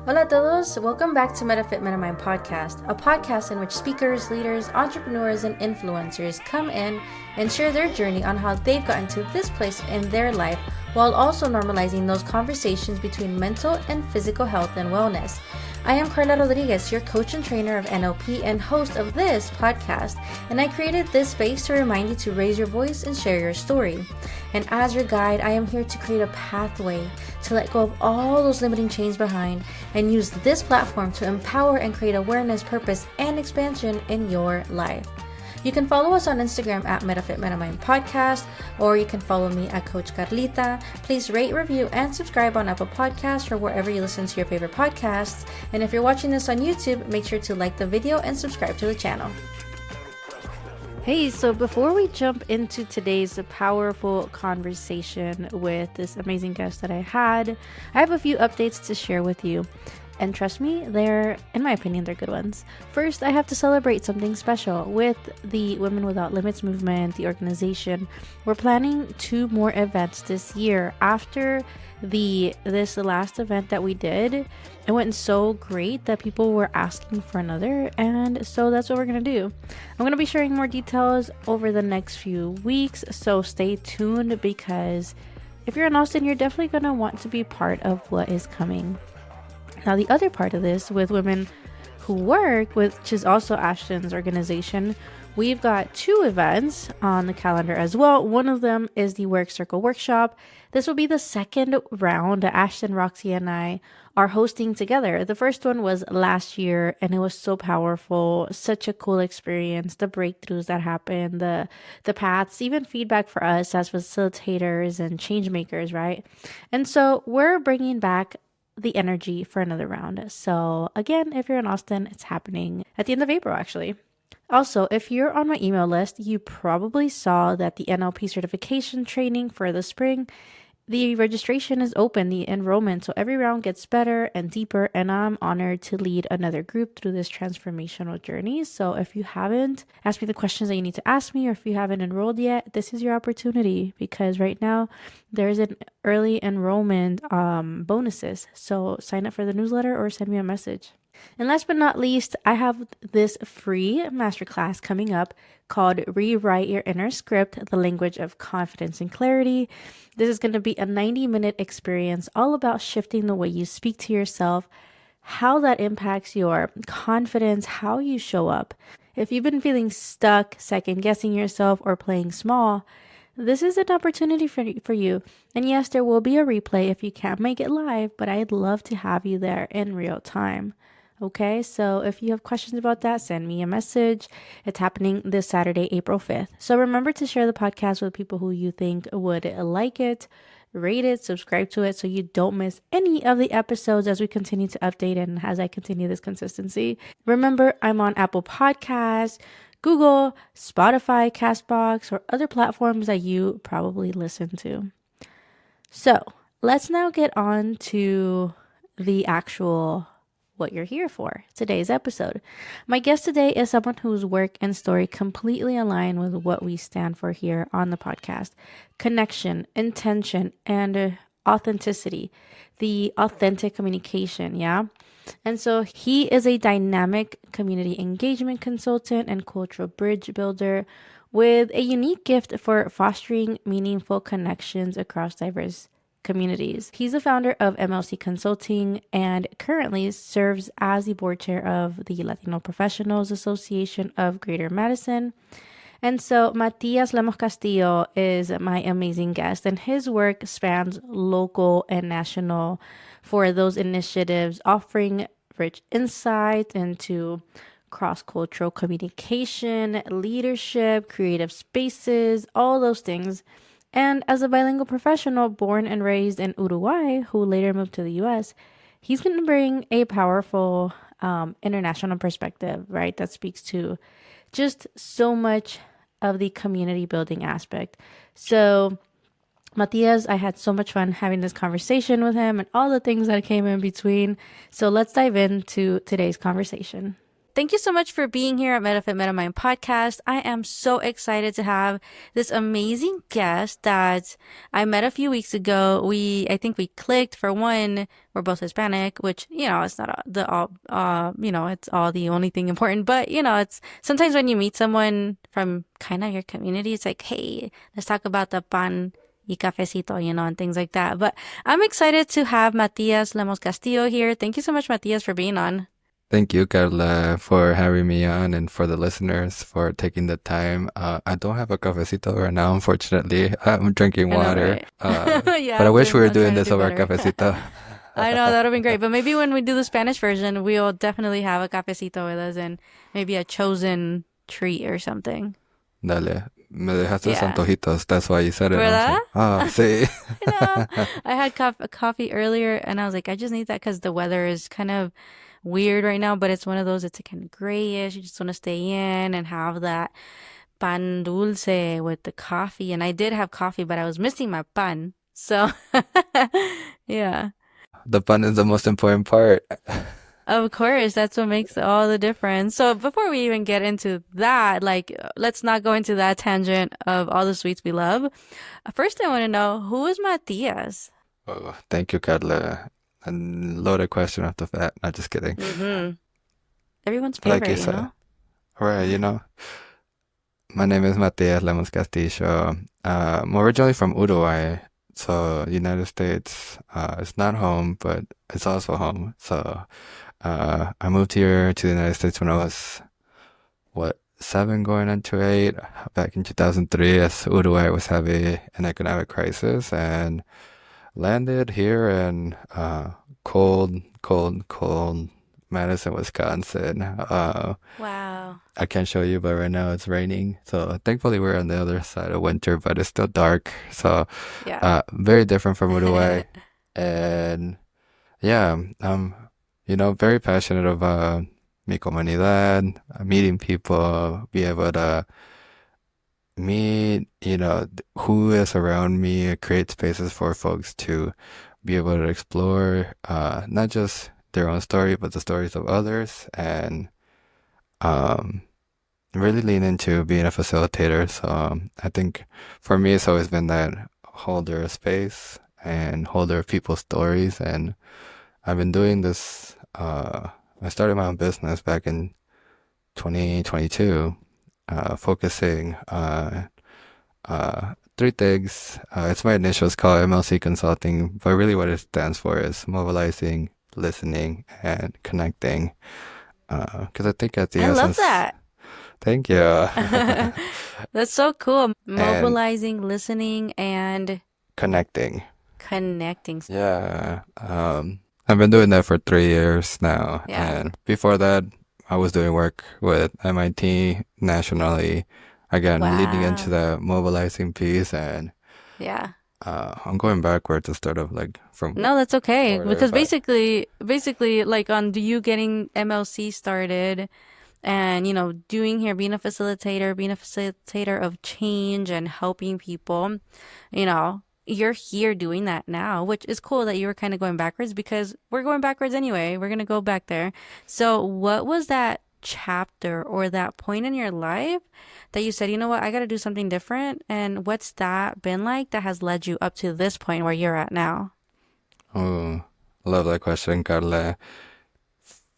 Hola a todos, welcome back to MetaFit MetaMind podcast, a podcast in which speakers, leaders, entrepreneurs, and influencers come in and share their journey on how they've gotten to this place in their life while also normalizing those conversations between mental and physical health and wellness. I am Carla Rodriguez, your coach and trainer of NLP and host of this podcast, and I created this space to remind you to raise your voice and share your story. And as your guide, I am here to create a pathway to let go of all those limiting chains behind and use this platform to empower and create awareness, purpose, and expansion in your life. You can follow us on Instagram at MetaFit MetaMind Podcast, or you can follow me at Coach Carlita. Please rate, review, and subscribe on Apple Podcasts or wherever you listen to your favorite podcasts. And if you're watching this on YouTube, make sure to like the video and subscribe to the channel. Hey, so before we jump into today's powerful conversation with this amazing guest that I had, I have a few updates to share with you. And trust me, in my opinion, they're good ones. First, I have to celebrate something special with the Women Without Limits movement, the organization. We're planning 2 more events this year. After this last event that we did, it went so great that people were asking for another, and so that's what we're gonna do. I'm gonna be sharing more details over the next few weeks, so stay tuned, because if you're in Austin, you're definitely gonna want to be part of what is coming. Now, the other part of this with Women Who Work, which is also Ashton's organization, we've got 2 events on the calendar as well. One of them is the Work Circle Workshop. This will be the second round that Ashton, Roxy, and I are hosting together. The first one was last year, and it was so powerful, such a cool experience, the breakthroughs that happened, the paths, even feedback for us as facilitators and change makers, right? And so we're bringing back the energy for another round. So again, if you're in Austin, it's happening at the end of April, actually. Also, if you're on my email list, you probably saw that the NLP certification training for the spring, the registration is open, the enrollment. So every round gets better and deeper, and I'm honored to lead another group through this transformational journey. So if you haven't asked me the questions that you need to ask me, or if you haven't enrolled yet, this is your opportunity, because right now there's an early enrollment bonuses. So sign up for the newsletter or send me a message. And last but not least, I have this free masterclass coming up called Rewrite Your Inner Script, the Language of Confidence and Clarity. This is going to be a 90-minute experience all about shifting the way you speak to yourself, how that impacts your confidence, how you show up. If you've been feeling stuck, second-guessing yourself, or playing small, this is an opportunity for you. And yes, there will be a replay if you can't make it live, but I'd love to have you there in real time. Okay, so if you have questions about that, send me a message. It's happening this Saturday, April 5th. So remember to share the podcast with people who you think would like it, rate it, subscribe to it, so you don't miss any of the episodes as we continue to update and as I continue this consistency. Remember, I'm on Apple Podcasts, Google, Spotify, Castbox, or other platforms that you probably listen to. So let's now get on to the actual what you're here for, today's episode. My guest today is someone whose work and story completely align with what we stand for here on the podcast: connection, intention, and authenticity, the authentic communication, yeah? And so he is a dynamic community engagement consultant and cultural bridge builder with a unique gift for fostering meaningful connections across diverse communities. He's the founder of MLC Consulting and currently serves as the board chair of the Latino Professionals Association of Greater Madison. And so Mathias Lemos Castillo is my amazing guest, and his work spans local and national for those initiatives, offering rich insight into cross-cultural communication, leadership, creative spaces, all those things. And as a bilingual professional born and raised in Uruguay, who later moved to the US, he's going to bring a powerful international perspective, right? That speaks to just so much of the community building aspect. So Mathias, I had so much fun having this conversation with him and all the things that came in between. So let's dive into today's conversation. thank you so much for being here at MetaFit MetaMind podcast. I am so excited to have this amazing guest that I met a few weeks ago. I think we clicked. For one, we're both Hispanic, which, it's not it's all the only thing important, but it's sometimes when you meet someone from kind of your community, it's like, hey, let's talk about the pan y cafecito, and things like that. But I'm excited to have Mathias Lemos Castillo here. Thank you so much, Mathias, for being on. Thank you, Carla, for having me on, and for the listeners for taking the time. I don't have a cafecito right now, unfortunately. I'm drinking water. Yeah, but I wish we were I'm doing trying to this do over better. cafecito. I know, that would have been great. But maybe when we do the Spanish version, we'll definitely have a cafecito with us and maybe a chosen treat or something. Dale, me dejaste Yeah. antojitos. That's why you said it. ¿Verdad? Sí. I had coffee earlier and I was like, I just need that because the weather is kind of weird right now, but it's one of those, it's kind of grayish. You just want to stay in and have that pan dulce with the coffee. And I did have coffee, but I was missing my pan. So, yeah. The pan is the most important part. Of course, that's what makes all the difference. So before we even get into that, let's not go into that tangent of all the sweets we love. First, I want to know, who is Mathias? Oh, thank you, Carla. A loaded question after that. Not just kidding. Mm-hmm. Everyone's Like favorite, you said. Right, my name is Mathias Lemos Castillo. I'm originally from Uruguay. So United States, it's not home, but it's also home. So I moved here to the United States when I was, 7 going into 8, back in 2003, as Uruguay was having an economic crisis, and landed here in cold Madison, Wisconsin. Wow. I can't show you, but right now it's raining. So thankfully we're on the other side of winter, but it's still dark. So Yeah. very different from Uruguay. And yeah, very passionate about mi comunidad, meeting people, be able to meet, who is around me, create spaces for folks to be able to explore, not just their own story, but the stories of others, and really lean into being a facilitator. So I think for me, it's always been that holder of space and holder of people's stories. And I've been doing this. I started my own business back in 2022, focusing on 3 things. It's my initials, called MLC Consulting, but really what it stands for is mobilizing, listening, and connecting. Because I think at the I love essence, that. thank you. That's so cool. Mobilizing, listening, and Connecting. Yeah. I've been doing that for 3 years now. Yeah. And before that, I was doing work with MIT nationally, again, leading into the mobilizing piece. And Yeah. I'm going backwards instead of from. No, that's okay. order, Because but- basically, on you getting MLC started and, being a facilitator of change and helping people, you're here doing that now, which is cool that you were kind of going backwards because we're going backwards anyway. We're going to go back there. So what was that chapter or that point in your life that you said, you know what, I got to do something different? And what's that been like that has led you up to this point where you're at now? Oh, love that question, Carla.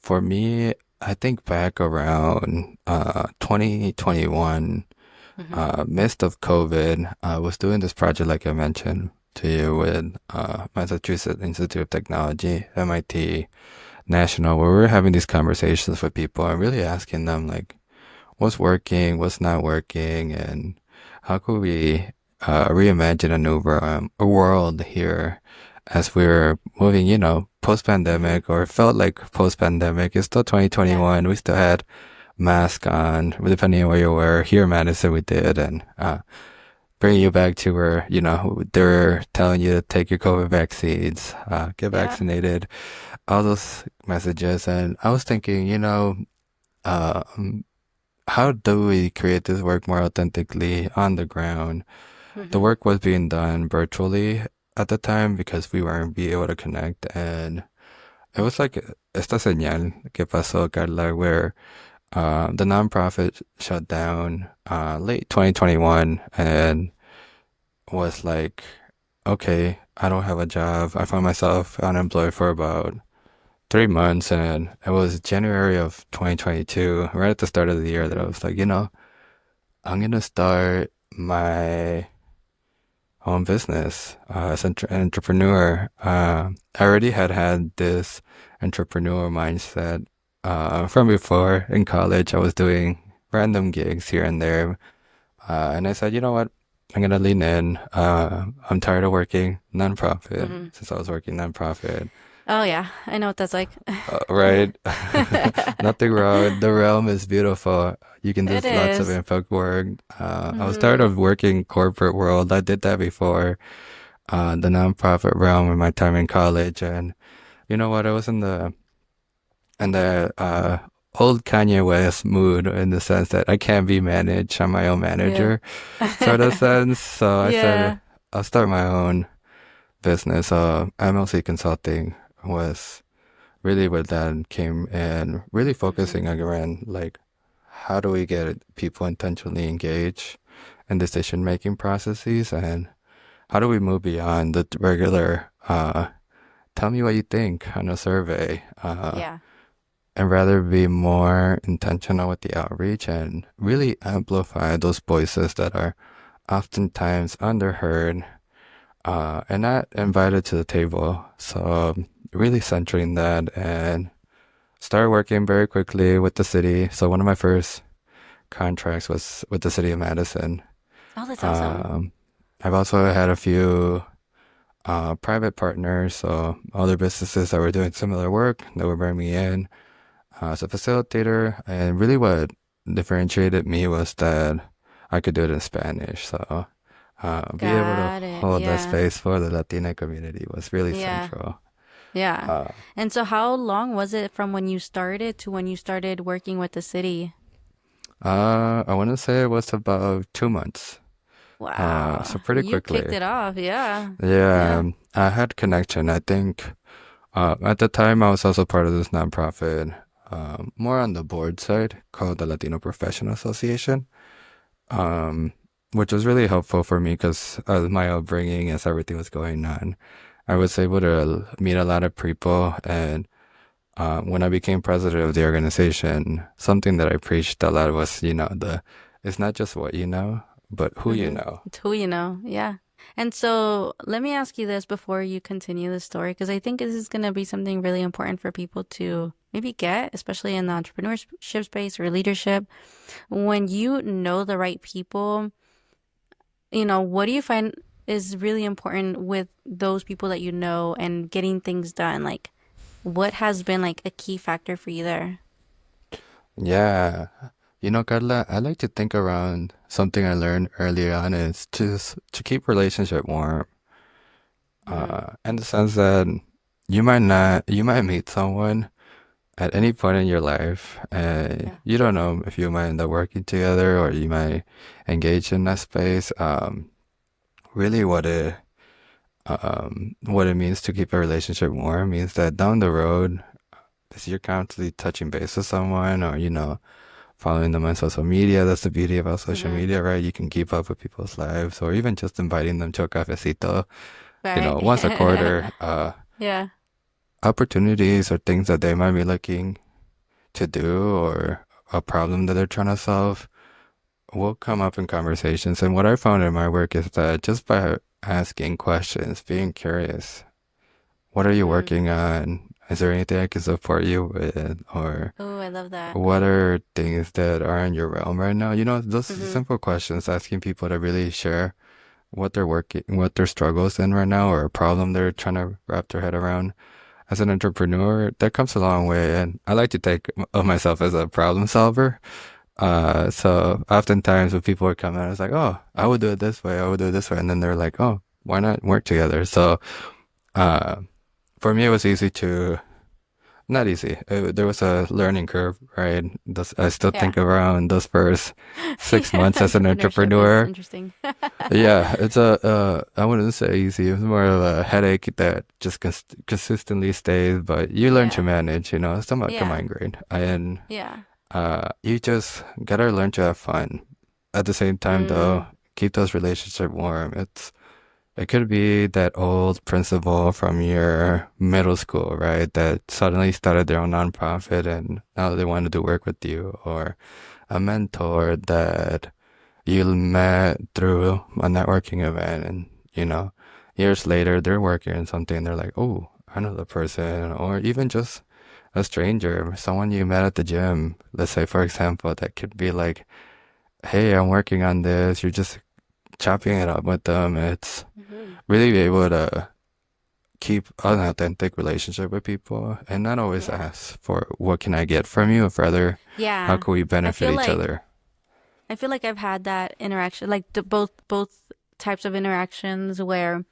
For me, I think back around 2021, midst of COVID, I was doing this project like I mentioned to you with Massachusetts Institute of Technology, MIT National, where we were having these conversations with people and really asking them what's working, what's not working, and how could we reimagine a world here as we were moving, post-pandemic, or felt like post-pandemic. It's still 2021. We still had masks on, depending on where you were. Here in Madison, we did. And bringing you back to where, they're telling you to take your COVID vaccines, get vaccinated, all those messages. And I was thinking, how do we create this work more authentically on the ground? The work was being done virtually at the time because we weren't be able to connect. And it was like esta señal que pasó, Carla, where the nonprofit shut down late 2021 and was like, okay, I don't have a job. I found myself unemployed for about 3 months, and it was January of 2022, right at the start of the year, that I was like, I'm gonna start my own business as an entrepreneur. I already had this entrepreneur mindset from before. In college. I was doing random gigs here and there, and I said, you know what? I'm gonna lean in. I'm tired of working nonprofit since I was working nonprofit. Oh yeah, I know what that's like. Right? Nothing wrong. The realm is beautiful. You can do It lots of is. info work. I was tired of working corporate world. I did that before. The nonprofit realm in my time in college, and you know what? I was in the old Kanye West mood in the sense that I can't be managed. I'm my own Yeah. manager, sort of sense. So I said Yeah. I'll start my own business. MLC Consulting was really where that came in, really focusing around like how do we get people intentionally engaged in decision making processes, and how do we move beyond the regular tell me what you think on a survey, Yeah. and rather be more intentional with the outreach and really amplify those voices that are oftentimes underheard and not invited to the table. So really centering that and started working very quickly with the city. So one of my first contracts was with the city of Madison. Oh, that's awesome. Um, I've also had a few private partners, so other businesses that were doing similar work that would bring me in as a facilitator. And really what differentiated me was that I could do it in Spanish. So be able to Got it. hold that Yeah. space for the Latina community was really Yeah. central. Yeah. Uh, And so how long was it from when you started to when you started working with the city? I want to say it was about 2 months. So Wow. pretty You kicked quickly. it off. Yeah. Yeah, Yeah. I had connection. I think at the time I was also part of this nonprofit, more on the board side called the Latino Professional Association, um, which was really helpful for me because as my upbringing, as everything was going on, I was able to meet a lot of people. And when I became president of the organization, something that I preached a lot was, it's not just what you know, but who you know. It's who you know. Yeah. And so let me ask you this before you continue the story, because I think this is going to be something really important for people to maybe get, especially in the entrepreneurship space or leadership. When you know the right people, what do you find is really important with those people that you know and getting things done? Like, what has been like a key factor for you there? Yeah. Carla, I like to think around something I learned earlier on is to keep relationship warm. Mm-hmm. In the sense that you might meet someone at any point in your life, and Yeah. you don't know if you might end up working together or you might engage in that space. Really what it means to keep a relationship warm means that down the road, as you're constantly touching base with someone or, following them on social media. That's the beauty about social Mm-hmm. media, right? You can keep up with people's lives or even just inviting them to a cafecito, Right. once a quarter. Yeah. Opportunities or things that they might be looking to do or a problem that they're trying to solve will come up in conversations. And what I found in my work is that just by asking questions, being curious, what are you Mm-hmm. working on? Is there anything I can support you with? Or Oh, I love that. what are things that are in your realm right now? Those Mm-hmm. simple questions, asking people to really share what their struggles in right now, or a problem they're trying to wrap their head around. As an entrepreneur, that comes a long way, and I like to think of myself as a problem solver. So oftentimes when people would come in, I was like, oh, I would do it this way, I would do it this way, and then they're like, oh, why not work together? So, uh, for me, it was easy to not easy. There was a learning curve, right? I still Yeah. think around those first 6 months as an Entrepreneurship is entrepreneur. interesting. Yeah, I wouldn't say easy. It was more of a headache that just consistently stays, but you learn to Yeah. manage, it's somewhat Yeah. combined grade. And Yeah. you just gotta learn to have fun. At the same time, though, keep those relationships warm. It could be that old principal from your middle school, right? That suddenly started their own nonprofit and now they want to do work with you, or a mentor that you met through a networking event, and years later they're working on something and they're like, oh, I know the person, or even just a stranger, someone you met at the gym. Let's say, for example, that could be like, hey, I'm working on this. You're just chopping it up with them. It's really be able to keep an authentic relationship with people and not always Yeah. ask for what can I get from you, but rather how Yeah. can we I benefit feel each like other. I feel like I've had that interaction, like both types of interactions where,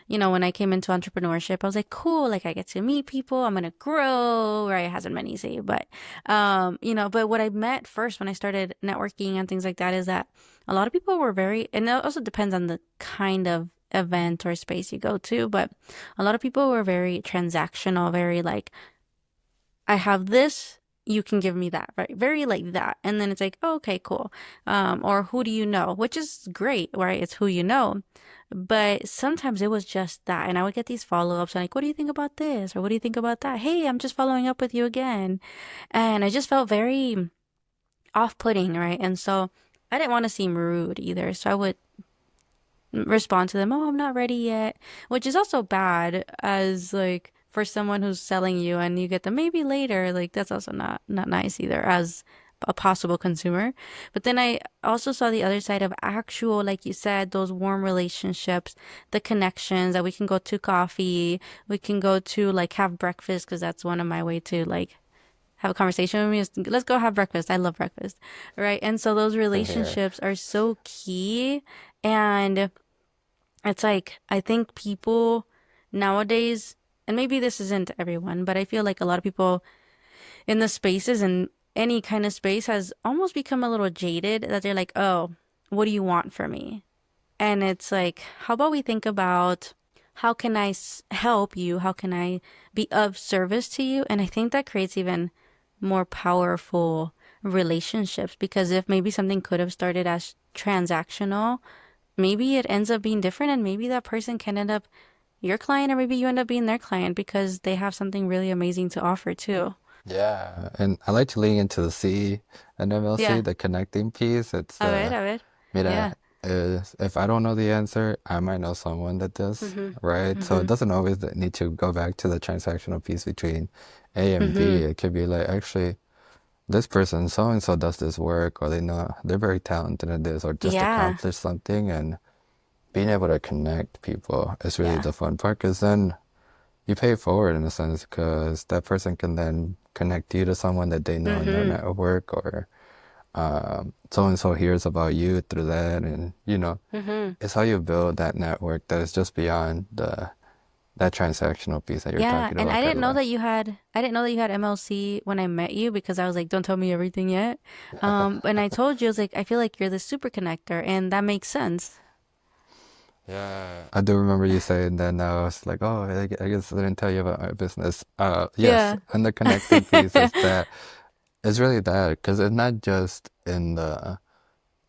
when I came into entrepreneurship, I was like, cool, like I get to meet people, I'm gonna grow, right? It hasn't been easy, but but what I met first when I started networking and things like that is that a lot of people were very, and it also depends on the kind of event or space you go to, but a lot of people were very transactional, very like, I have this, you can give me that, right? Very like that. And then it's like, oh, okay, cool. Or who do you know? Which is great, right? It's who you know. But sometimes it was just that. And I would get these follow-ups like, what do you think about this? Or what do you think about that? Hey, I'm just following up with you again. And I just felt very off-putting, right? And so I didn't want to seem rude either. So I would respond to them, oh, I'm not ready yet, which is also bad as like for someone who's selling you and you get them maybe later, like that's also not nice either as a possible consumer. But then I also saw the other side of actual, like you said, those warm relationships, the connections that we can go to coffee, we can go to like have breakfast, because that's one of my way to like have a conversation with me is let's go have breakfast. I love breakfast, right? And so those Same here. relationships are so key. And it's like, I think people nowadays, and maybe this isn't everyone, but I feel like a lot of people in the spaces and any kind of space has almost become a little jaded that they're like, oh, what do you want from me? And it's like, how about we think about how can I help you? How can I be of service to you? And I think that creates even more powerful relationships, because if maybe something could have started as transactional, maybe it ends up being different, and maybe that person can end up your client, or maybe you end up being their client because they have something really amazing to offer too. Yeah, and I like to lean into the C and MLC, Yeah. the connecting piece. It's the, A ver. mira, Yeah. is if I don't know the answer, I might know someone that does, Mhm. right? So it Mhm. doesn't always need to go back to the transactional piece between A and B. Mhm. It could be like, actually, this person, so and so does this work, or they know they're very talented at this, or just Yeah. accomplished something, and being able to connect people is really Yeah. the fun part, because then you pay it forward in a sense, because that person can then connect you to someone that they know in their Mhm. network, or so and so hears about you through that, and Mhm. it's how you build that network that is just beyond that transactional piece that you're Yeah, talking and about, Carla. I didn't know that you had MLC when I met you, because I was like, don't tell me everything yet. And I told you, I was like, I feel like you're the super connector, and that makes sense. Yeah, I do remember you saying that. Now it's like, oh, I guess I didn't tell you about my business. Yes, Yeah. and the connecting piece is that it's really that, because it's not just in the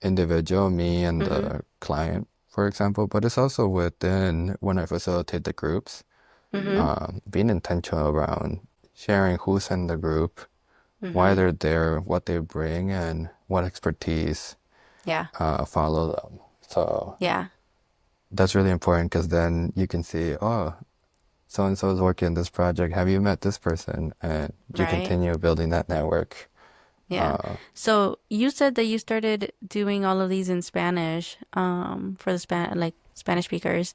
individual, me and Mhm. the client, for example, but it's also within when I facilitate the groups, Mhm. being intentional around sharing who's in the group, why Mhm. they're there, what they bring, and what expertise Yeah. follow them. So Yeah. that's really important, because then you can see, oh, so and so is working on this project. Have you met this person? And you Right. continue building that network. Yeah. Uh, So you said that you started doing all of these in Spanish, for the Spanish speakers.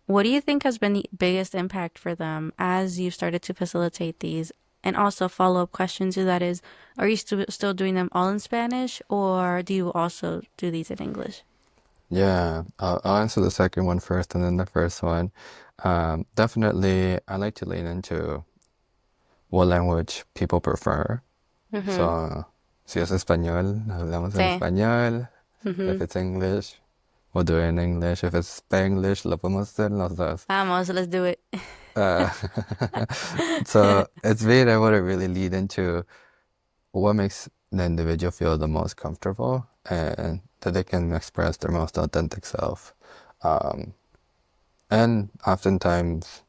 What do you think has been the biggest impact for them as you started to facilitate these? And also follow-up question to that is, are you still doing them all in Spanish, or do you also do these in English? yeah, I'll answer the second one first and then the first one. Definitely, I like to lean into what language people prefer. Mm-hmm. So, si es español, hablamos en Sí. español. If Mm-hmm. it's English, we'll do it in English. If it's Spanglish, lo podemos hacer los dos. Vamos, let's do it. Uh, so it's being able to really lead into what makes the individual feel the most comfortable and that they can express their most authentic self. Um, and oftentimes,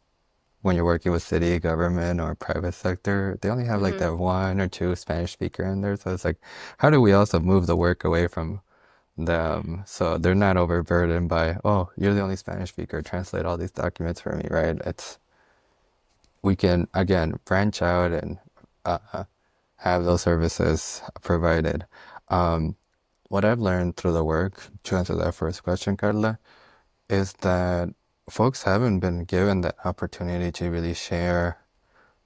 when you're working with city government or private sector, they only have like Mm-hmm. that one or two Spanish speaker in there. So it's like, how do we also move the work away from them so they're not overburdened by, oh, you're the only Spanish speaker, translate all these documents for me, right? It's we can again branch out and uh, have those services provided. Um, what I've learned through the work, to answer that first question, Carla, is that folks haven't been given that opportunity to really share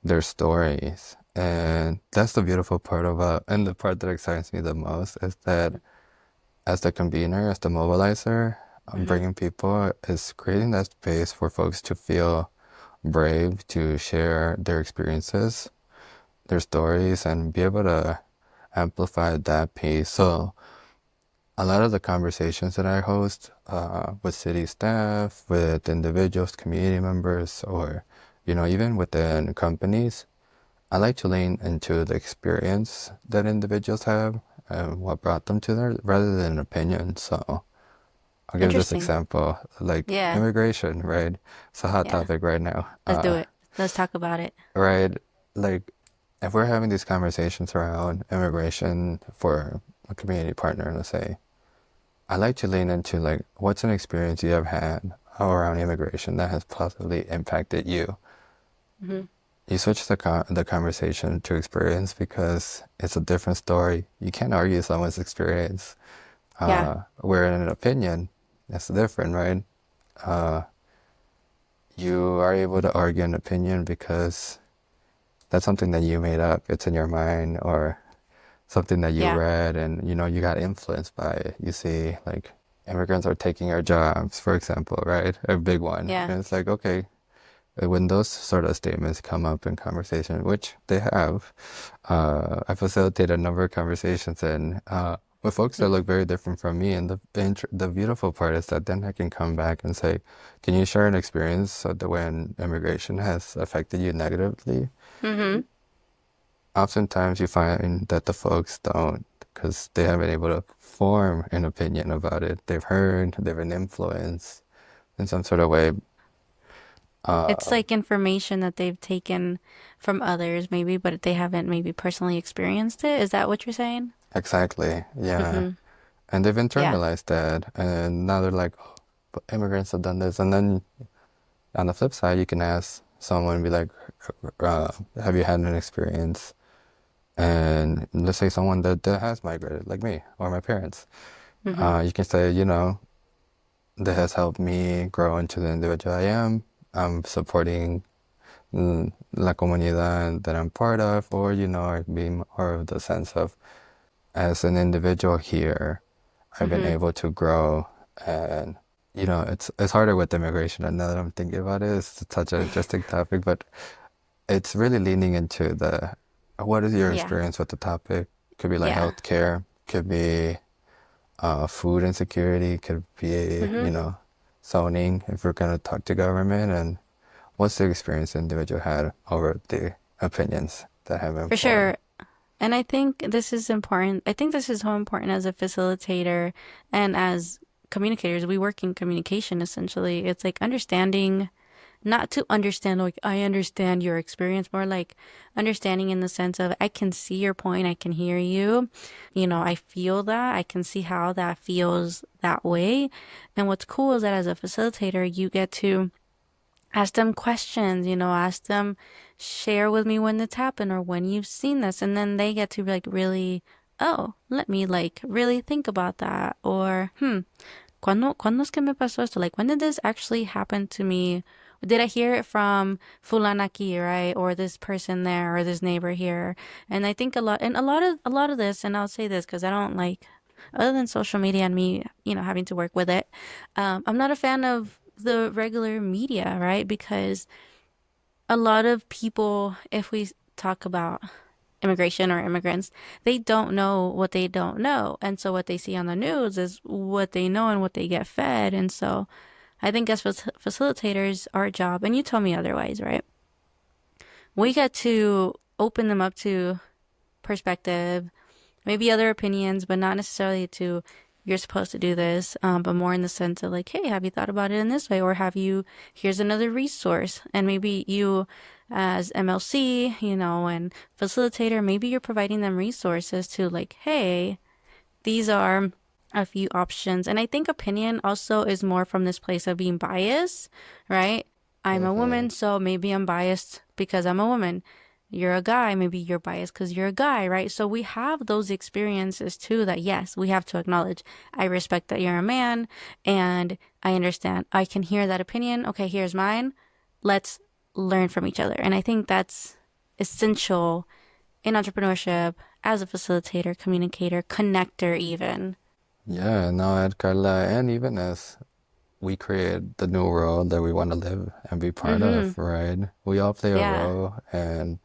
their stories. And that's the beautiful part about, and the part that excites me the most is that as the convener, as the mobilizer, I'm Mm-hmm. bringing people, is creating that space for folks to feel brave to share their experiences, their stories, and be able to amplify that piece. So a lot of the conversations that I host with city staff, with individuals, community members, or even within companies, I like to lean into the experience that individuals have and what brought them to there, rather than an opinion. So I'll give this Interesting. example, like Yeah. immigration, right? It's a hot Yeah. topic right now. Let's do it. Let's talk about it. Right? Like, if we're having these conversations around immigration for a community partner, let's say, I like to lean into like, what's an experience you have had around immigration that has positively impacted you? Mm-hmm. You switch the conversation to experience because it's a different story. You can't argue someone's experience. Yeah. Where in an opinion, that's different, right? Uh, you are able to argue an opinion because that's something that you made up. It's in your mind, or something that you Yeah. read and you got influenced by it. You see, like, immigrants are taking our jobs, for example, right? A big one. Yeah. And it's like, okay, when those sort of statements come up in conversation, which they have, I facilitate a number of conversations and with folks that Mm. look very different from me. And the beautiful part is that then I can come back and say, can you share an experience so that when immigration has affected you negatively? Mm-hmm. Oftentimes you find that the folks don't because they haven't been able to form an opinion about it. They've heard, they've been influenced in some sort of way. It's Uh, like information that they've taken from others, maybe, but they haven't maybe personally experienced it. Is that what you're saying? exactly, yeah. Mm-hmm. And they've Yeah. internalized that, and now they're like, oh, but immigrants have done this. And then on the flip side, you can ask someone, be like, have you had an experience? And let's say someone that has migrated, like me or my parents. Mm-hmm. You can say, that has helped me grow into the individual I am. I'm supporting la comunidad that I'm part of, or, or being more of the sense of, as an individual here, I've been Mm-hmm. able to grow. And, it's harder with immigration. And now that I'm thinking about it, it's such an interesting topic, but it's really leaning into what is your Yeah. experience with the topic? Could be like Yeah. healthcare, could be food insecurity, could be, Mm-hmm. zoning, if we're going to talk to government, and what's the experience the individual had over the opinions that have been For formed. sure. And I think this is important. I think this is so important as a facilitator and as communicators. We work in communication essentially. It's like understanding, not to understand, like, I understand your experience, more like understanding in the sense of, I can see your point, I can hear you, I feel that, I can see how that feels that way. And what's cool is that as a facilitator, you get to ask them questions, ask them, share with me when it's happened or when you've seen this. And then they get to like really, oh, let me like really think about that. Or, ¿cuándo es que me pasó esto? Like, when did this actually happen to me? Did I hear it from fulana aquí, right? Or this person there, or this neighbor here? And I think a lot of this, and I'll say this because I don't like, other than social media and me, having to work with it, I'm not a fan of the regular media, right? Because a lot of people, if we talk about immigration or immigrants, they don't know what they don't know. And so what they see on the news is what they know and what they get fed. And so I think as facilitators, our job, and you told me otherwise, right? We get to open them up to perspective, maybe other opinions, but not necessarily to, you're supposed to do this, but more in the sense of like, hey, have you thought about it in this way? Or here's another resource. And maybe you, as MLC, and facilitator, maybe you're providing them resources to like, hey, these are a few options. And I think opinion also is more from this place of being biased, right? I'm a woman, so maybe I'm biased because I'm a woman. You're a guy, maybe you're biased because you're a guy, right? So we have those experiences too that, yes, we have to acknowledge. I respect that you're a man and I understand. I can hear that opinion. Okay, here's mine. Let's learn from each other. And I think that's essential in entrepreneurship as a facilitator, communicator, connector, even. Yeah, no, Ed, Carla, and even as we create the new world that we want to live and be part of, right? We all play a Yeah. role, and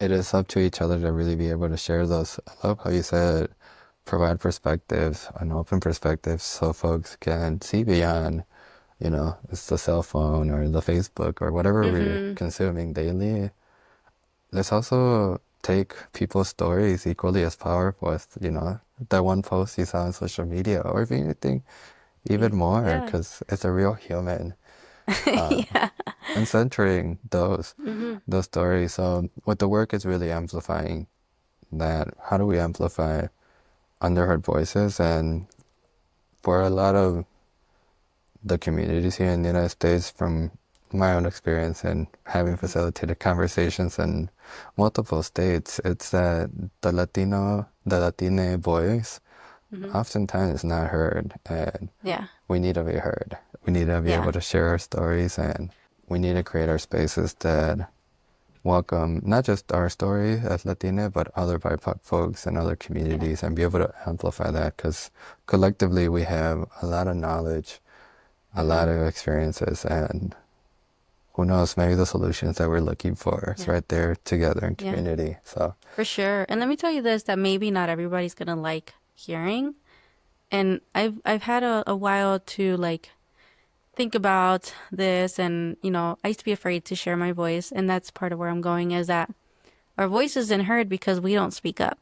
it is up to each other to really be able to share those. I love how you said provide perspectives, an open perspective, so folks can see beyond, it's the cell phone or the Facebook or whatever we're consuming daily. Let's also take people's stories equally as powerful as, that one post you saw on social media, or if anything, even more, Yeah. because it's a real human. Yeah. And centering hmm those stories. So what the work is really amplifying that. How do we amplify underheard voices? And for a lot of the communities here in the United States, from my own experience and having facilitated conversations in multiple states, it's that the Latine voice hmm oftentimes is not heard, and Yeah. we need to be heard. We need to be Yeah. able to share our stories, and we need to create our spaces that welcome not just our story as Latina, but other BIPOC folks and other Yeah. communities, and be able to amplify that, because collectively we have a lot of knowledge, a hmm lot of experiences, and who knows, maybe the solutions that we're looking for is Yeah. right there together in Yeah. community. So, For sure. And let me tell you this, that maybe not everybody's gonna like hearing. And I've had a while to like think about this, and I used to be afraid to share my voice, and that's part of where I'm going, is that our voice isn't heard because we don't speak up,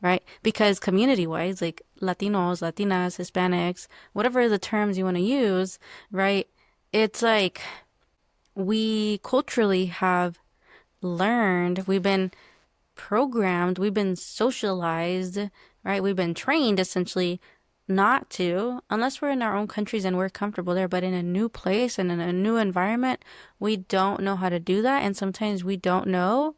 right? Because community wise, like Latinos, Latinas, Hispanics, whatever the terms you want to use, right? It's like we culturally have learned, we've been programmed, we've been socialized, right? We've been trained essentially not to, unless we're in our own countries and we're comfortable there, but in a new place and in a new environment, we don't know how to do that. And sometimes we don't know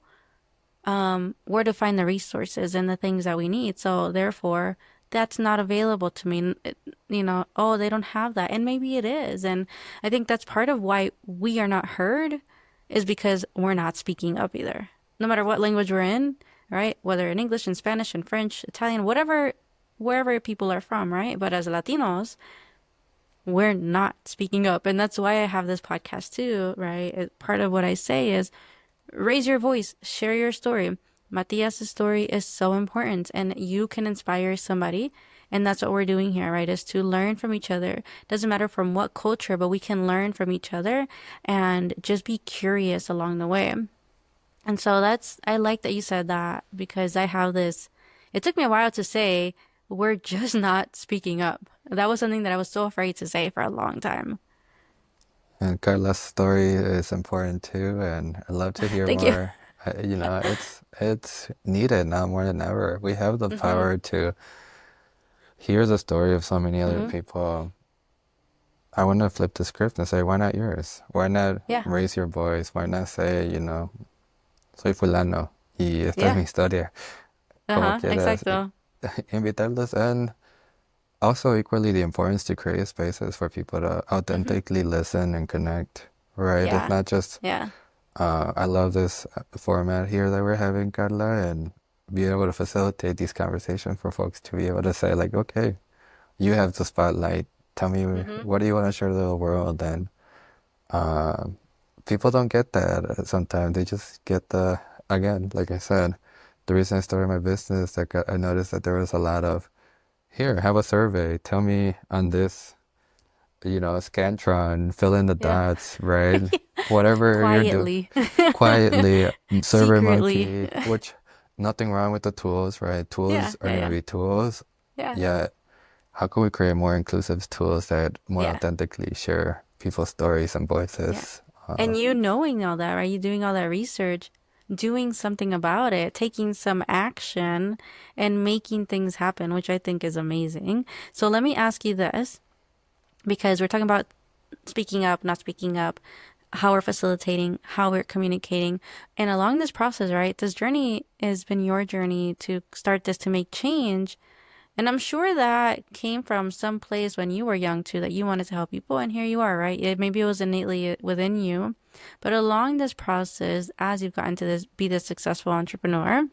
where to find the resources and the things that we need. So therefore, that's not available to me. Oh, they don't have that. And maybe it is. And I think that's part of why we are not heard, is because we're not speaking up either. No matter what language we're in, right? Whether in English and Spanish and French, Italian, whatever, wherever people are from, right? But as Latinos, we're not speaking up. And that's why I have this podcast too, right? Part of what I say is raise your voice, share your story. Mathias' story is so important, and you can inspire somebody. And that's what we're doing here, right? Is to learn from each other. Doesn't matter from what culture, but we can learn from each other and just be curious along the way. And so I like that you said that, because I have this, it took me a while to say, we're just not speaking up. That was something that I was so afraid to say for a long time. and Carla's story is important too, and I'd love to hear Thank you. more. It's needed now more than ever. We have the hmm power to hear the story of so many other hmm people. I want to flip the script and say, why not yours? Why not Yeah. raise your voice? Why not say, soy fulano y esta es Yeah. mi historia, como Uh-huh. quieras, Exacto. invitarlos, and also equally the importance to create spaces for people to hmm authentically listen and connect, right? It's Yeah. not just, Yeah. I love this format here that we're having, Carla, and be able to facilitate these conversations for folks to be able to say, like, okay, you have the spotlight. Tell me, hmm what do you want to share to the world? And uh, people don't get that sometimes. They just get again, like I said, the reason I started my business, like I noticed that there was a lot of, here, have a survey. Tell me on this, Scantron, fill in the Yeah. dots, right? Whatever you're doing Quietly. quietly, Survey Secretly. Monkey, which nothing wrong with the tools, right? Yeah, Tools are yeah, going to yeah. be tools. Yeah. Yet, how can we create more inclusive tools that more Yeah. authentically share people's stories and Yeah. voices? And you knowing all that, right? You doing all that research, doing something about it, taking some action and making things happen, which I think is amazing. So let me ask you this, because we're talking about speaking up, not speaking up, how we're facilitating, how we're communicating. And along this process, right, this journey has been your journey to start this to make change. And I'm sure that came from some place when you were young too, that you wanted to help people. And here you are, right? Maybe it was innately within you. But along this process, as you've gotten to this, be this successful entrepreneur,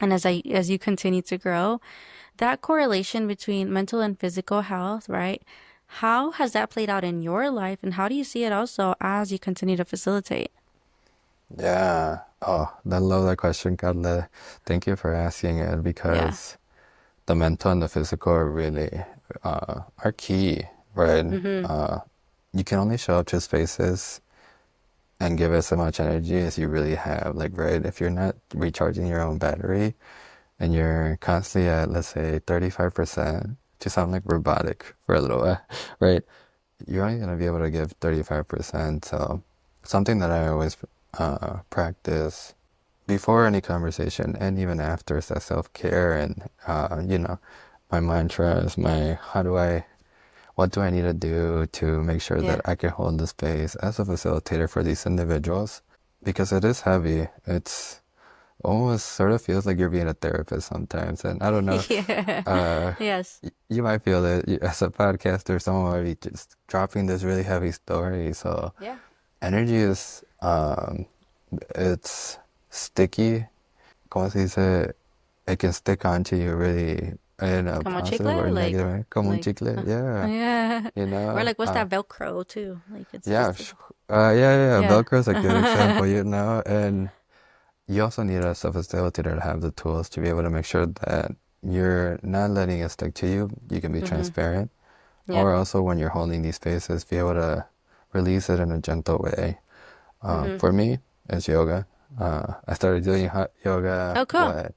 and as you continue to grow, that correlation between mental and physical health, right? How has that played out in your life, and how do you see it also as you continue to facilitate? Yeah. Oh, I love that question, Carla. Thank you for asking it Yeah. because the mental and the physical are really are key, right? Mm-hmm. You can only show up to spaces and give it so much energy as you really have. Like, right, if you're not recharging your own battery and you're constantly at, let's say, 35%, to sound like robotic for a little while, right? You're only going to be able to give 35%. So, something that I always practice before any conversation and even after is that self-care and, my mantras, what do I need to do to make sure Yeah. that I can hold the space as a facilitator for these individuals? Because it is heavy. It's almost sort of feels like you're being a therapist sometimes. And I don't know, Yeah. uh, Yes. you might feel it as a podcaster, someone might be just dropping this really heavy story. So Yeah. energy is, it's sticky. ¿Cómo se dice? It can stick onto you really in a Como positive chicle, or negative way. Como un like, chicle. Yeah. yeah. You Or know, like, what's that Velcro too? Like, it's yeah, just, yeah. yeah. Velcro is a good example, and you also need a facilitator to have the tools to be able to make sure that you're not letting it stick to you. You can be Mm-hmm. transparent, Yeah. or also when you're holding these spaces, be able to release it in a gentle way. Mm-hmm. For me, it's yoga. I started doing hot yoga, Oh, cool.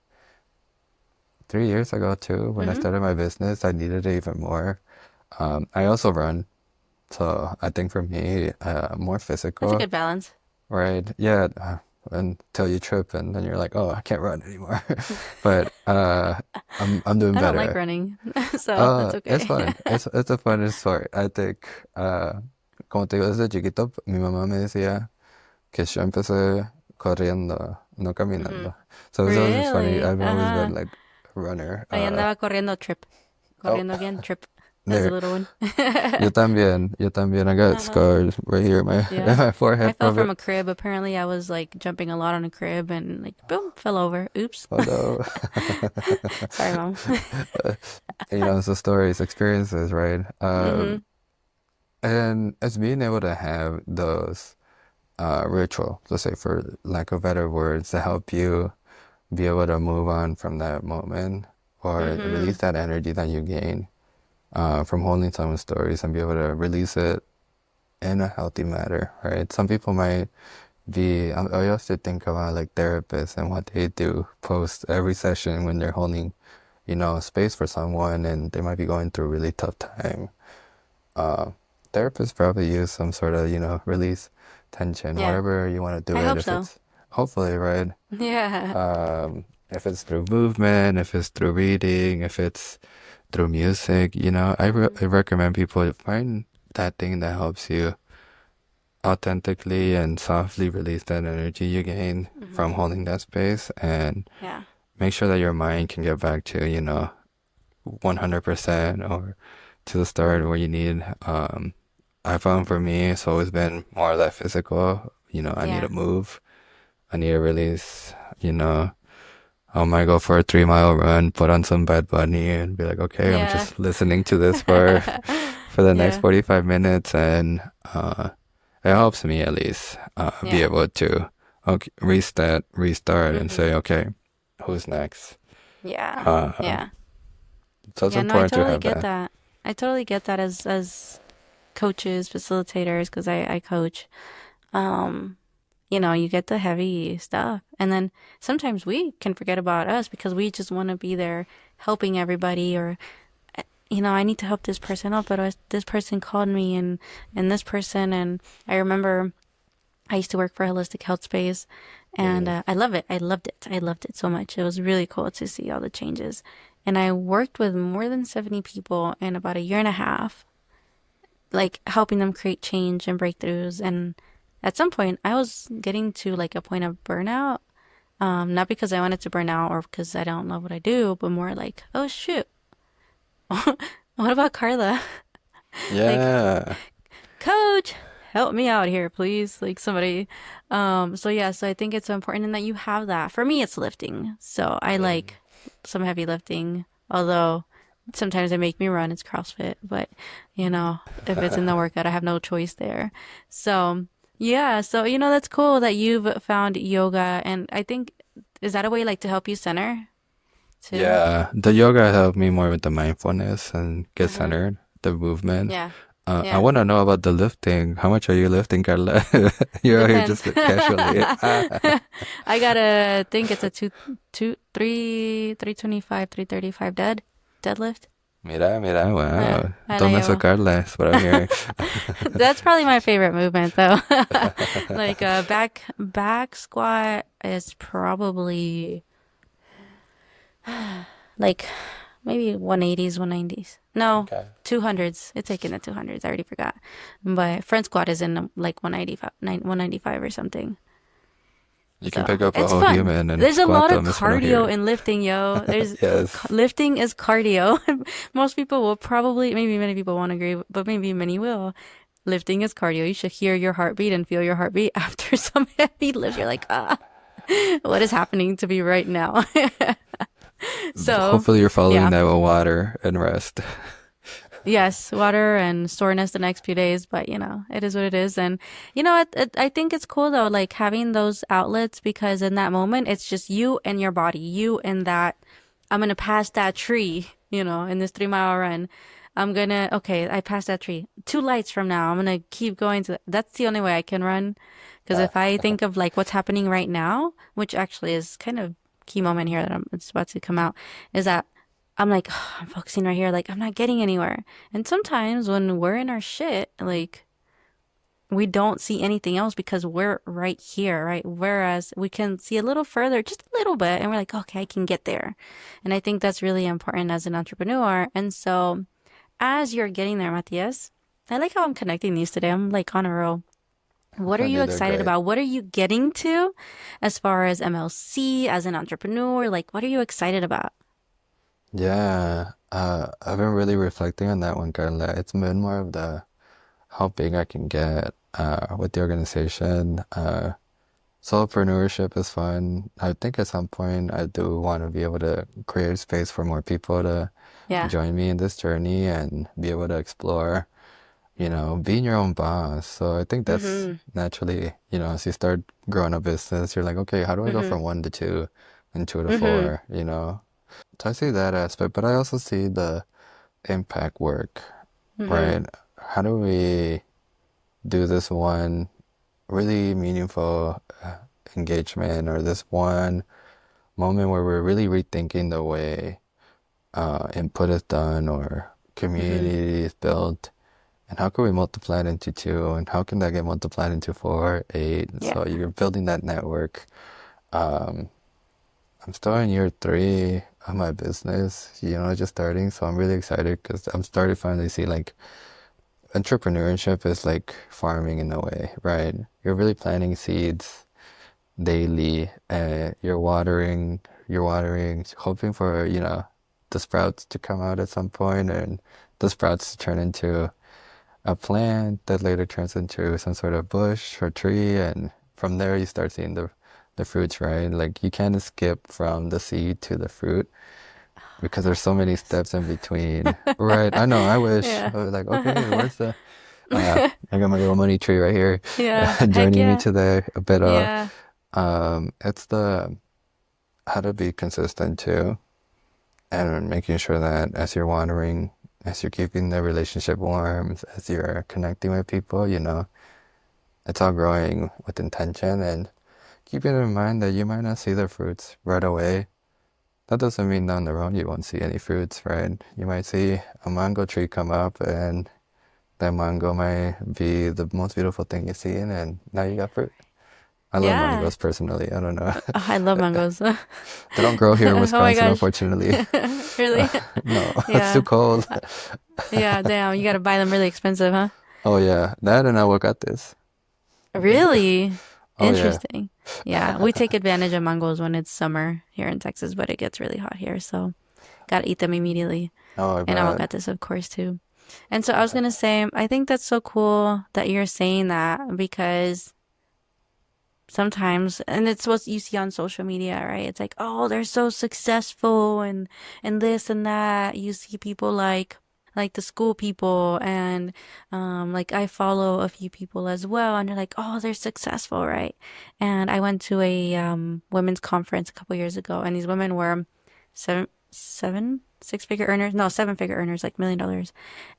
3 years ago too. When I Mm-hmm. started my business, I needed it even more. I also run, so I think for me, more That's a physical, good balance. right? Yeah, until you trip and then you're like, oh, I can't run anymore. But I'm doing I don't like better. running, so that's It's okay. fun. It's a fun sport. I think, como te digo, desde chiquito, mi mamá me decía que yo empecé corriendo, no Mm-hmm. caminando. So it's always funny. Really? I've always Uh-huh. been like a runner. Ahí andaba corriendo trip. Oh, Corriendo again, trip. As a there. little one. Yo también. I got Uh-huh. scars right here in my in Yeah. my I forehead fell from from it. a crib. Apparently, I was like jumping a lot on a crib and like boom, fell over. Oops. Oh no. Sorry, mom. It's the stories, experiences, right? Mm-hmm. And it's being able to have those ritual, let's say for lack of better words, to help you be able to move on from that moment or Mm-hmm. release that energy that you gain from holding someone's stories and be able to release it in a healthy manner, right? Some people might be, I also think about like therapists and what they do post every session when they're holding, space for someone and they might be going through a really tough time. Uh, Therapists probably use some sort of, release tension, Yeah. whatever you want to do I it. hope If so. it's hopefully, right? Yeah. If it's through movement, if it's through reading, if it's through music, I recommend people find that thing that helps you authentically and softly release that energy you gain Mm-hmm. from holding that space and Yeah. make sure that your mind can get back to, 100% or to the start where you need. I found for me, it's always been more of that physical. I need to Yeah. move. I need to release, you know. I might go for a 3 mile run, put on some Bad Bunny and be like, okay, I'm Yeah. just listening to this for the next Yeah. 45 minutes. And it helps me at least be Yeah. able to restart and Mm-hmm. say, okay, who's next? Yeah. Um, Yeah. so it's Yeah. No, I important to totally have get that. that. I totally get that as coaches, facilitators, because I coach. Um, you get the heavy stuff. And then sometimes we can forget about us because we just want to be there helping everybody, or, I need to help this person out, but this person called me, and this person. And I remember I used to work for a holistic health space, and Mm. I love it. I loved it. I loved it so much. It was really cool to see all the changes. And I worked with more than 70 people in about a year and a half, like helping them create change and breakthroughs. And at some point, I was getting to like a point of burnout. Not because I wanted to burn out or because I don't love what I do, but more like, oh shoot, what about Carla? Like, Yeah. coach, help me out here, please. Like somebody. So yeah, so I think it's so important in that you have that. For me, it's lifting. So I Mm. like some heavy lifting, although sometimes they make me run. It's CrossFit, but if it's in the workout, I have no choice there. So yeah, so that's cool that you've found yoga, and I think is that a way like to help you center too? Yeah, the yoga helped me more with the mindfulness and get Mm-hmm. centered, the movement. Yeah, I yeah. want to know about the lifting. How much are you lifting, Carla? You're out here Depends. just casually. I gotta think it's a 325, 335 deadlift. Mira, mira, Yeah, wow. I Don't la mess with llevo. Carla, is what I'm hearing. That's probably my favorite movement though. Like back squat is probably like maybe 180s, 190s. No, Okay. 200s. It's taking the 200s. I already forgot. But front squat is in like 195, 195 or something. You can So pick up a it's whole fun. human and There's a squat lot of them, is what I'm cardio hearing. in lifting, yo. There's Yes. lifting is cardio. Most people will probably, maybe many people won't agree, but maybe many will. Lifting is cardio. You should hear your heartbeat and feel your heartbeat after some heavy lift. You're like, what is happening to me right now? So, Hopefully you're following yeah. that with water and rest. Yes, water and soreness the next few days, but it is what it is. And I think it's cool though, like having those outlets, because in that moment, it's just you and your body, you and that. I'm gonna pass that tree, in this 3 mile run. Okay, I passed that tree. 2 lights from now, I'm gonna keep going that's the only way I can run. Because if I think of like what's happening right now, which actually is kind of key moment here that it's about to come out, is that I'm like, I'm focusing right here. Like, I'm not getting anywhere. And sometimes when we're in our shit, like, we don't see anything else because we're right here, right? Whereas we can see a little further, just a little bit, and we're like, okay, I can get there. And I think that's really important as an entrepreneur. And so, as you're getting there, Matthias, I like how I'm connecting these today. I'm like on a roll. What are you Dude, they're excited great. about? What are you getting to as far as MLC, as an entrepreneur? Like, what are you excited about? Yeah, I've been really reflecting on that one, Carla. It's been more of the how big I can get with the organization. Solopreneurship is fun. I think at some point I do want to be able to create space for more people to Yeah. join me in this journey and be able to explore, being your own boss. So I think that's Mm-hmm. naturally, as you start growing a business, you're like, okay, how do I go Mm-hmm. from one to two and two to Mm-hmm. four? So I see that aspect, but I also see the impact work, Mm-hmm. right? How do we do this one really meaningful engagement or this one moment where we're really rethinking the way input is done or Mm-hmm. community is built? And how can we multiply it into two? And how can that get multiplied into four, eight? And Yeah. so you're building that network. Um, I'm still in year three of my business, just starting. So I'm really excited because I'm starting to finally see like entrepreneurship is like farming in a way, right? You're really planting seeds daily. You're watering, hoping for, the sprouts to come out at some point and the sprouts to turn into a plant that later turns into some sort of bush or tree. And from there you start seeing the fruits, right? Like you can't skip from the seed to the fruit because there's so many Yes. steps in between. Right. I know. I wish. Yeah. I was like, okay, where's the I got my little money tree right here Yeah. Heck joining me yeah. today. A bit of Yeah. it's the how to be consistent too and making sure that as you're wandering, as you're keeping the relationship warm, as you're connecting with people, it's all growing with intention, and keeping in mind that you might not see the fruits right away. That doesn't mean down the road you won't see any fruits, right? You might see a mango tree come up, and that mango might be the most beautiful thing you've seen, and now you got fruit. I love Yeah. mangoes personally. I don't know. Oh, I love mangoes. They don't grow here in Oh my Wisconsin, gosh. unfortunately. Really? No, it's too Yeah. cold. Uh, Yeah, damn, you gotta buy them really expensive, huh? Oh yeah, that and aguacates. Really? Oh yeah. Interesting. Yeah, we take advantage of mangoes when it's summer here in Texas, but it gets really hot here, so gotta eat them immediately. Oh, I And bet. avocados, of course, too. And so I was gonna say, I think that's so cool that you're saying that because sometimes, and it's what you see on social media, right? It's like, oh, they're so successful and this and that. You see people like the school people and like I follow a few people as well, and they're like, oh, they're successful, right? And I went to a women's conference a couple years ago, and these women were six-figure earners, no, seven-figure earners, like $1 million,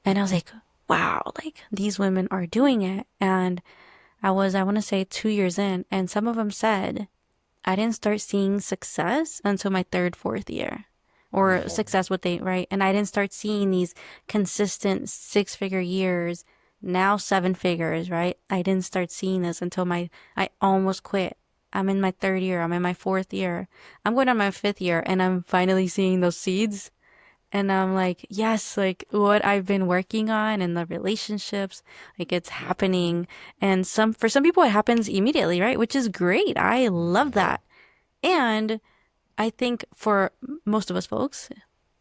and I was like, wow, like these women are doing it, and I want to say 2 years in, and some of them said, I didn't start seeing success until my third, fourth year. Or success, what they, right? And I didn't start seeing these consistent 6-figure years, now 7 figures, right? I didn't start seeing this until I almost quit. I'm in my third year. I'm in my fourth year. I'm going on my fifth year, and I'm finally seeing those seeds. And I'm like, yes, like what I've been working on and the relationships, like it's happening. And for some people, it happens immediately, right? Which is great. I love that. And I think for most of us folks,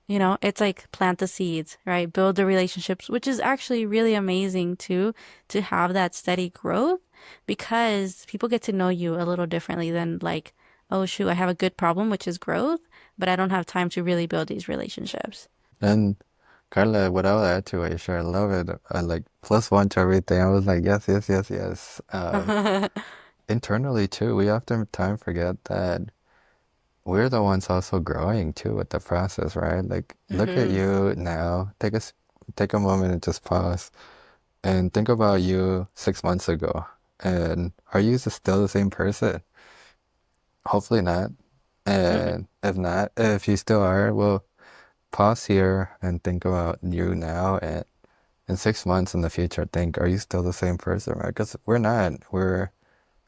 it's like plant the seeds, right? Build the relationships, which is actually really amazing too, to have that steady growth because people get to know you a little differently than like, oh shoot, I have a good problem, which is growth, but I don't have time to really build these relationships. And Carla, what I'll add to it, sure, I love it. I like +1 to everything. I was like, yes, yes, yes, yes. Internally too, we oftentimes forget that we're the ones also growing too with the process, right? Like, look at Hmm. you now. Take a moment and just pause and think about you 6 months ago. And are you still the same person? Hopefully not. And if not, if you still are, well, pause here and think about you now. And in 6 months in the future, think, are you still the same person, right? Because we're not. We're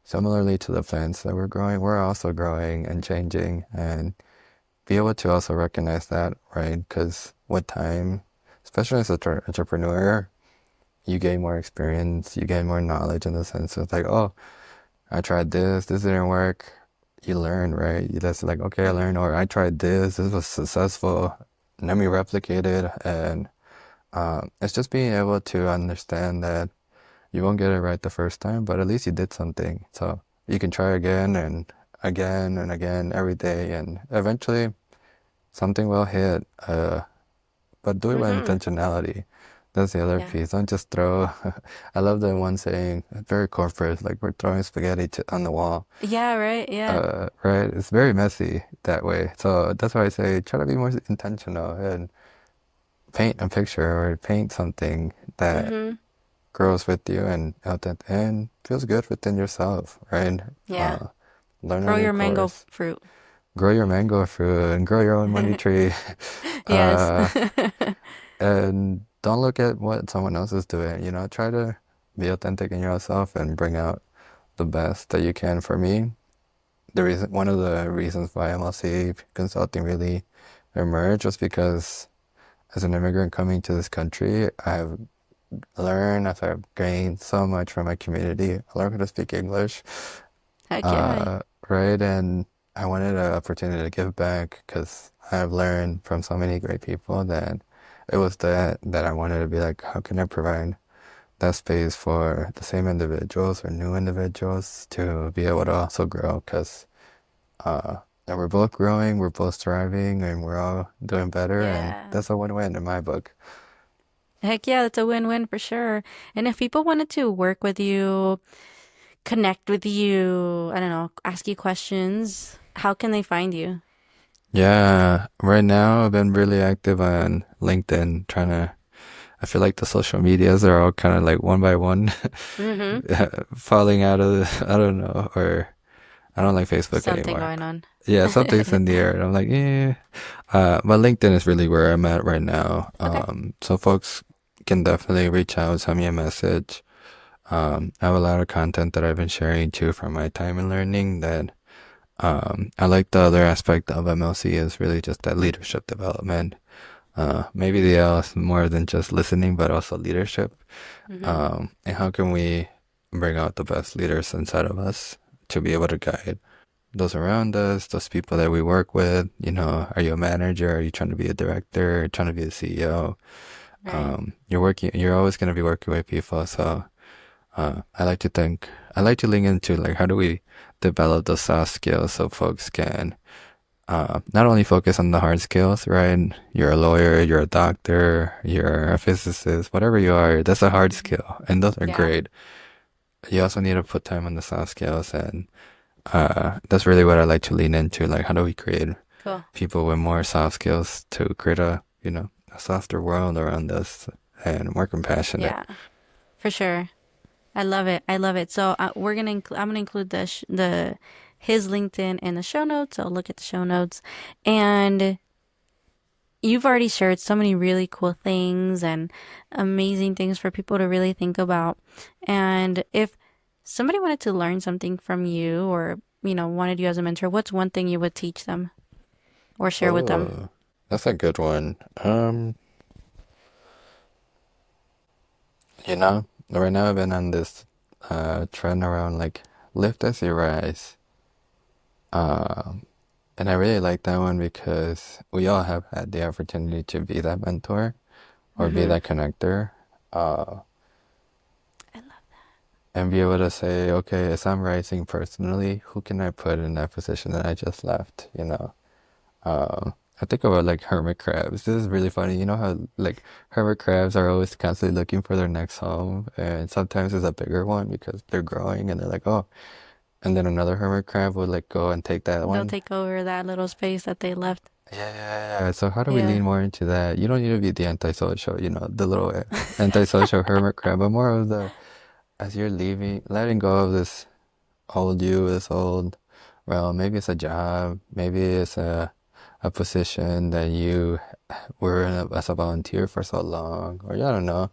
similarly to the plants that we're growing, we're also growing and changing, and be able to also recognize that, right? Because with time, especially as an entrepreneur, you gain more experience, you gain more knowledge in the sense of like, oh, I tried this didn't work. You learn, right? You just like, okay, I learned, or I tried this was successful. Let me replicate it. And it's just being able to understand that you won't get it right the first time, but at least you did something. So you can try again and again and again every day, and eventually something will hit. But do it with Hmm. intentionality. That's the other Yeah. piece. Don't just throw. I love the one saying, very corporate, like we're throwing spaghetti on the wall. Yeah, right. Yeah. Right? It's very messy that way. So that's why I say try to be more intentional and paint a picture or paint something that Hmm. grows with you and out that and feels good within yourself, right? Yeah. Uh, Learn a Grow new your mango course, fruit. grow your mango fruit, and grow your own money tree. Yes. Uh, and don't look at what someone else is doing. Try to be authentic in yourself and bring out the best that you can. For me, one of the reasons why MLC Consulting really emerged was because as an immigrant coming to this country, I've I've gained so much from my community. I learned how to speak English, Heck yeah. uh, right? And I wanted an opportunity to give back because I've learned from so many great people that it was that I wanted to be like, how can I provide that space for the same individuals or new individuals to be able to also grow? Because and we're both growing, we're both thriving, and we're all doing better, and Yeah. that's a win-win in my book. Heck yeah, that's a win-win for sure. And if people wanted to work with you, connect with you, I don't know, ask you questions, how can they find you? Yeah, right now I've been really active on LinkedIn, trying to I feel like the social medias are all kind of like one by one falling out of I don't know, or I don't like Facebook Something anymore. going on. Yeah, something's in the air. And I'm like, yeah. But LinkedIn is really where I'm at right now. Okay. So folks can definitely reach out, send me a message. I have a lot of content that I've been sharing too from my time in learning that I like the other aspect of MLC is really just that leadership development. Maybe the L is more than just listening, but also leadership. And how can we bring out the best leaders inside of us to be able to guide those around us, those people that we work with? You know, are you a manager? Are you trying to be a director? Trying to be a CEO? Right. You're always going to be working with people. So, I like to link into like, how do we develop those soft skills so folks can, not only focus on the hard skills, right? You're a lawyer, you're a doctor, you're a physicist, whatever you are, that's a hard skill, and those are Yeah. great. You also need to put time on the soft skills, and that's really what I like to lean into. Like, how do we create Cool. people with more soft skills to create a, you know, a softer world around us and more compassionate? Yeah, for sure. I love it. I love it. So I'm gonna include his LinkedIn in the show notes. So look at the show notes, and you've already shared so many really cool things and amazing things for people to really think about. And if somebody wanted to learn something from you, or wanted you as a mentor, what's one thing you would teach them or share with them? Oh, that's a good one. You know, right now I've been on this trend around like lift as you rise. Um, and I really like that one because we all have had the opportunity to be that mentor or be Mm-hmm. that connector, uh, I love and be able to say, okay, as I'm rising personally, who can I put in that position that I just left, you know? I think about like hermit crabs. This is really funny. You know how like hermit crabs are always constantly looking for their next home, and sometimes it's a bigger one because they're growing and they're like, oh, and then another hermit crab would like go and take that They'll one. take over that little space that they left. Yeah. So how do we Yeah. lean more into that? You don't need to be the antisocial, you know, the little antisocial hermit crab, but more of the as you're leaving, letting go of this old you, this old, well, maybe it's a job, maybe it's a position that you were in as a volunteer for so long, or I don't know,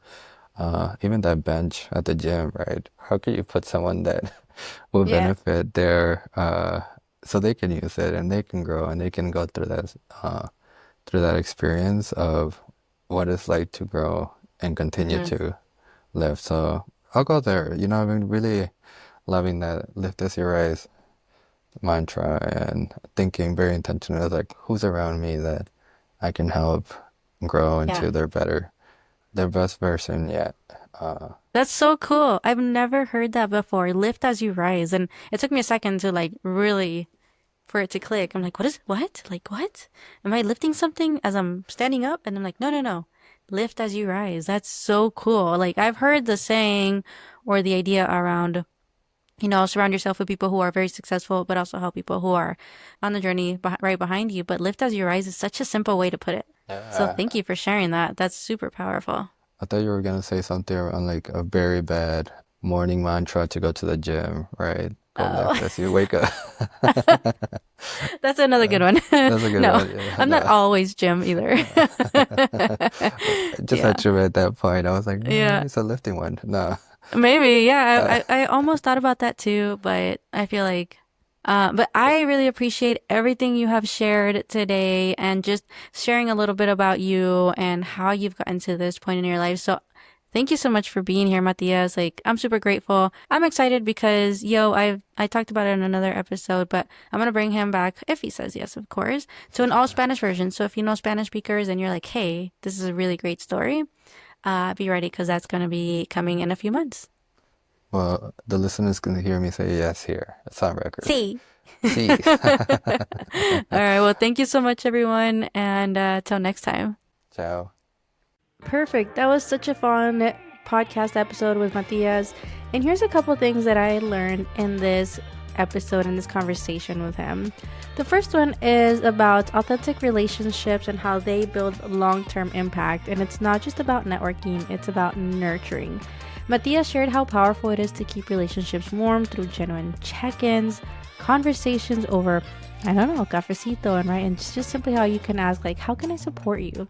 even that bench at the gym, right? How could you put someone that will Yeah. benefit there, so they can use it and they can grow and they can go through that experience of what it's like to grow and continue Mm-hmm. to live. So I'll go there. You know, I've been really loving that lift as you rise mantra and thinking very intentionally like who's around me that I can help grow Yeah. into their best version yet. Uh, That's so cool. I've never heard that before. Lift as you rise. And it took me a second to like really for it to click. I'm like, what? Like, what? Am I lifting something as I'm standing up? And I'm like, no, no, no. Lift as you rise. That's so cool. Like, I've heard the saying or the idea around, surround yourself with people who are very successful, but also help people who are on the journey right behind you. But lift as you rise is such a simple way to put it. So yeah. thank you for sharing that. That's super powerful. I thought you were gonna say something around like a very bad morning mantra to go to the gym, right? Go Oh. left as you wake up. That's another good one. That's a good No, one. Yeah, I'm not no. always gym either. Just Yeah. had you at that point. I was like, maybe Yeah. it's a lifting one. No. Maybe. Uh, Yeah. I almost thought about that too, but I feel like, but I really appreciate everything you have shared today and just sharing a little bit about you and how you've gotten to this point in your life. So thank you so much for being here, Matthias. Like, I'm super grateful. I'm excited because, I talked about it in another episode, but I'm gonna bring him back if he says yes, of course, to an all Spanish version. So if you know Spanish speakers and you're like, hey, this is a really great story, be ready because that's gonna be coming in a few months. well, the listeners can hear me say yes here. It's on record. See. See. All right. Well, thank you so much, everyone, and till next time. Ciao. Perfect. That was such a fun podcast episode with Matthias. And here's a couple things that I learned in this episode and this conversation with him. The first one is about authentic relationships and how they build long-term impact. And it's not just about networking, it's about nurturing. Mathias shared how powerful it is to keep relationships warm through genuine check-ins, conversations over, cafecito, and just simply how you can ask, like, how can I support you?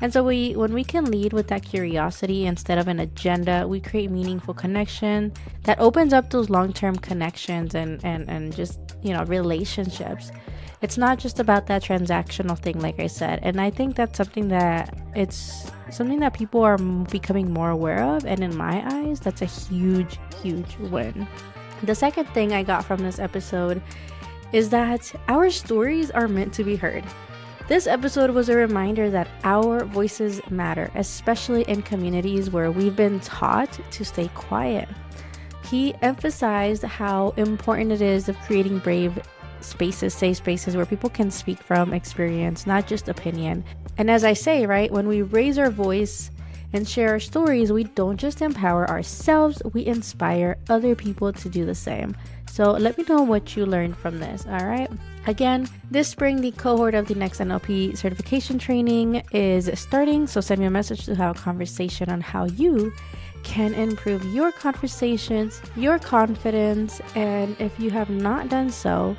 And so when we can lead with that curiosity instead of an agenda, we create meaningful connection that opens up those long-term connections and just, relationships. It's not just about that transactional thing, like I said. And I think that's something that people are becoming more aware of. And in my eyes, that's a huge, huge win. The second thing I got from this episode is that our stories are meant to be heard. This episode was a reminder that our voices matter, especially in communities where we've been taught to stay quiet. He emphasized how important it is of creating brave spaces, safe spaces where people can speak from experience, not just opinion. And as I say, right, when we raise our voice and share our stories, we don't just empower ourselves, we inspire other people to do the same. So let me know what you learned from this, all right? Again, this spring, the cohort of the next NLP certification training is starting. So send me a message to have a conversation on how you can improve your conversations, your confidence. And if you have not done so,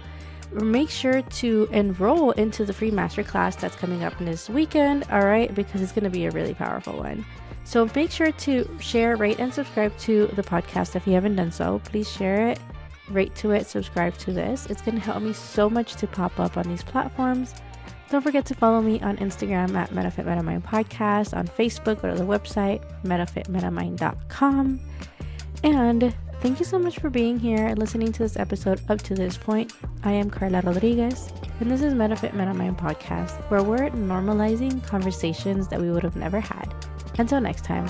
make sure to enroll into the free masterclass that's coming up this weekend, all right? Because it's going to be a really powerful one. So make sure to share, rate, and subscribe to the podcast if you haven't done so. Please share it, rate to it, subscribe to this. It's going to help me so much to pop up on these platforms. Don't forget to follow me on Instagram at MetaFit MetaMind Podcast, on Facebook, go to the website, metafitmetamind.com. And thank you so much for being here and listening to this episode up to this point. I am Carla Rodriguez, and this is MetaFit MetaMind Podcast, where we're normalizing conversations that we would have never had. Until next time.